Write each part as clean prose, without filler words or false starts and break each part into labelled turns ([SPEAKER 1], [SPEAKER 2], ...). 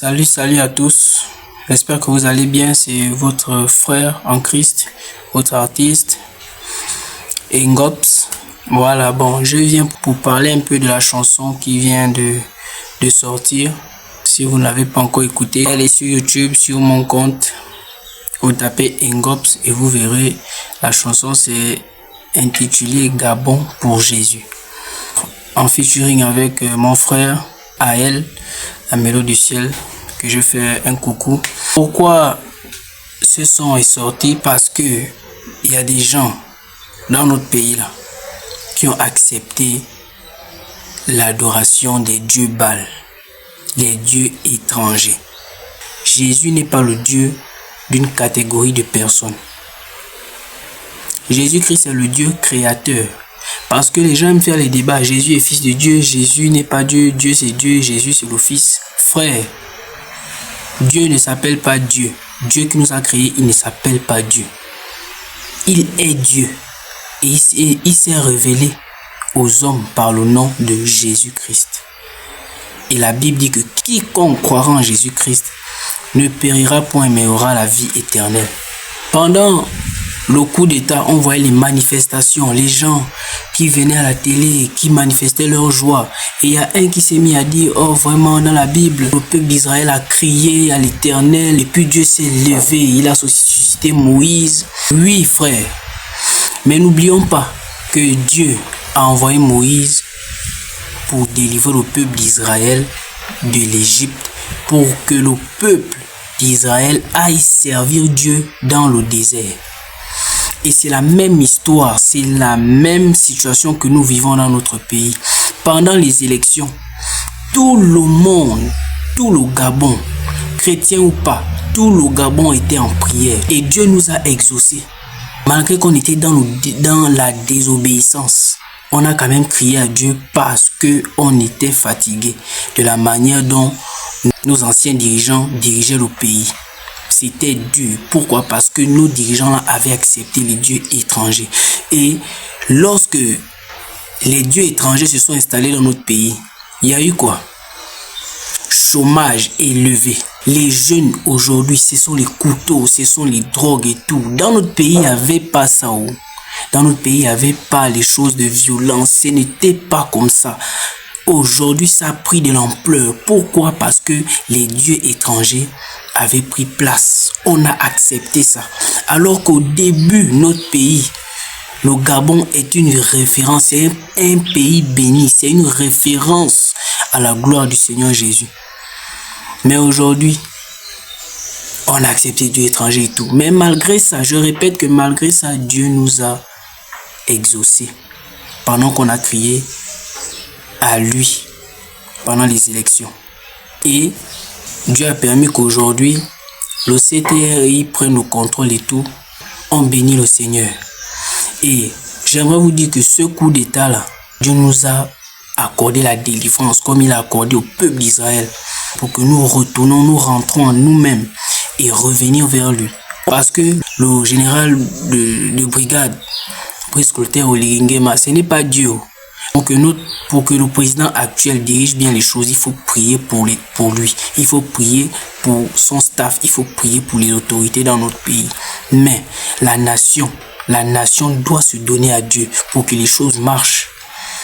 [SPEAKER 1] Salut à tous. J'espère que vous allez bien. C'est votre frère en Christ, votre artiste, Ngops. Voilà, bon, je viens pour parler un peu de la chanson qui vient de sortir. Si vous ne l'avez pas encore écoutée, elle est sur YouTube, sur mon compte. Vous tapez Ngops et vous verrez la chanson. C'est intitulé Gabon pour Jésus. En featuring avec mon frère Ael, la mélodie du ciel, que je fais un coucou. Pourquoi ce son est sorti? Parce que il y a des gens dans notre pays là qui ont accepté l'adoration des dieux Baal, les dieux étrangers. Jésus n'est pas le Dieu d'une catégorie de personnes. Jésus-Christ est le Dieu créateur. Parce que les gens aiment faire les débats. Jésus est fils de Dieu, Jésus n'est pas Dieu, Dieu c'est Dieu, Jésus c'est le fils. Frère, Dieu ne s'appelle pas Dieu. Dieu qui nous a créés, il ne s'appelle pas Dieu. Il est Dieu. Et il s'est révélé aux hommes par le nom de Jésus-Christ. Et la Bible dit que quiconque croira en Jésus-Christ ne périra point mais aura la vie éternelle. Pendant le coup d'État, on voyait les manifestations, les gens qui venaient à la télé, qui manifestaient leur joie. Et il y a un qui s'est mis à dire, oh vraiment dans la Bible, le peuple d'Israël a crié à l'Éternel et puis Dieu s'est levé, il a suscité Moïse. Oui frère, mais n'oublions pas que Dieu a envoyé Moïse pour délivrer le peuple d'Israël de l'Égypte, pour que le peuple d'Israël aille servir Dieu dans le désert. Et c'est la même histoire, c'est la même situation que nous vivons dans notre pays. Pendant les élections, tout le monde, tout le Gabon, chrétien ou pas, tout le Gabon était en prière. Et Dieu nous a exaucés. Malgré qu'on était dans la désobéissance, on a quand même crié à Dieu parce qu'on était fatigué de la manière dont nos anciens dirigeants dirigeaient le pays. C'était dur. Pourquoi? Parce que nos dirigeants avaient accepté les dieux étrangers. Et lorsque les dieux étrangers se sont installés dans notre pays, il y a eu quoi? Chômage élevé. Les jeunes aujourd'hui, ce sont les couteaux, ce sont les drogues et tout. Dans notre pays, il n'y avait pas ça. Dans notre pays, il n'y avait pas les choses de violence. Ce n'était pas comme ça. Aujourd'hui, ça a pris de l'ampleur. Pourquoi? Parce que les dieux étrangers avaient pris place. On a accepté ça. Alors qu'au début, notre pays, le Gabon est une référence. C'est un pays béni. C'est une référence à la gloire du Seigneur Jésus. Mais aujourd'hui, on a accepté Dieu étranger et tout. Mais malgré ça, je répète que malgré ça, Dieu nous a exaucés. Pendant qu'on a crié à lui pendant les élections. Et Dieu a permis qu'aujourd'hui, le CTRI prenne le contrôle et tout. On bénit le Seigneur. Et j'aimerais vous dire que ce coup d'état là, Dieu nous a accordé la délivrance comme il a accordé au peuple d'Israël pour que nous retournons, nous rentrons en nous-mêmes et revenir vers lui. Parce que le général de brigade, Brice Clotaire Oligingema, ce n'est pas Dieu. Pour que le président actuel dirige bien les choses, il faut prier pour lui. Il faut prier pour son staff. Il faut prier pour les autorités dans notre pays. Mais la nation doit se donner à Dieu pour que les choses marchent.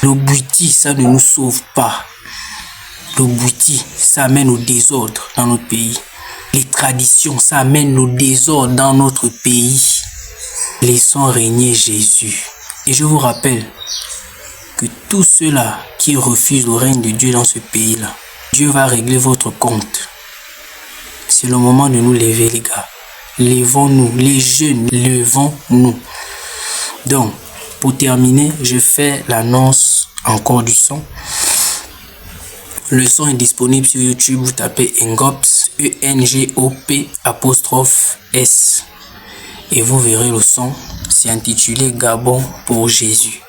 [SPEAKER 1] Le bouti, ça ne nous sauve pas. Le bouti, ça amène au désordre dans notre pays. Les traditions, ça amène au désordre dans notre pays. Laissons régner Jésus. Et je vous rappelle que tous ceux-là qui refusent le règne de Dieu dans ce pays-là, Dieu va régler votre compte. C'est le moment de nous lever, les gars. Levons-nous, les jeunes, levons-nous. Donc, pour terminer, je fais l'annonce encore du son. Le son est disponible sur YouTube. Vous tapez Ngops, E-N-G-O-P'-S. Et vous verrez le son. C'est intitulé Gabon pour Jésus.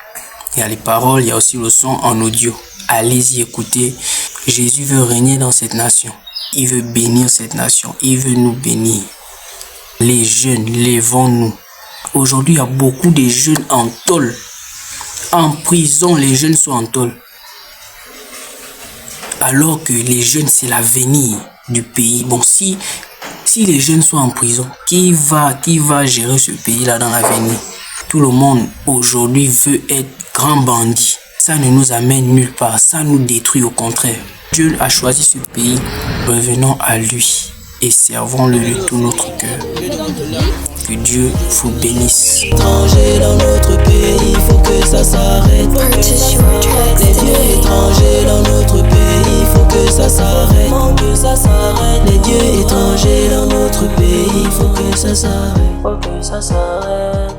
[SPEAKER 1] Il y a les paroles, il y a aussi le son en audio. Allez-y, écoutez. Jésus veut régner dans cette nation. Il veut bénir cette nation. Il veut nous bénir. Les jeunes, levons-nous. Aujourd'hui, il y a beaucoup de jeunes en tôle. En prison, les jeunes sont en tôle. Alors que les jeunes, c'est l'avenir. du pays. Bon, si les jeunes sont en prison, qui va gérer ce pays-là dans l'avenir? Tout le monde aujourd'hui veut être grand bandit. Ça ne nous amène nulle part, ça nous détruit au contraire. Dieu a choisi ce pays, revenons à lui et servons-le de tout notre cœur. Que Dieu vous bénisse.
[SPEAKER 2] Étrangers dans notre pays, il faut que ça s'arrête. Les dieux étrangers dans notre pays, il faut que ça s'arrête. Les dieux étrangers dans notre pays, il faut que ça s'arrête.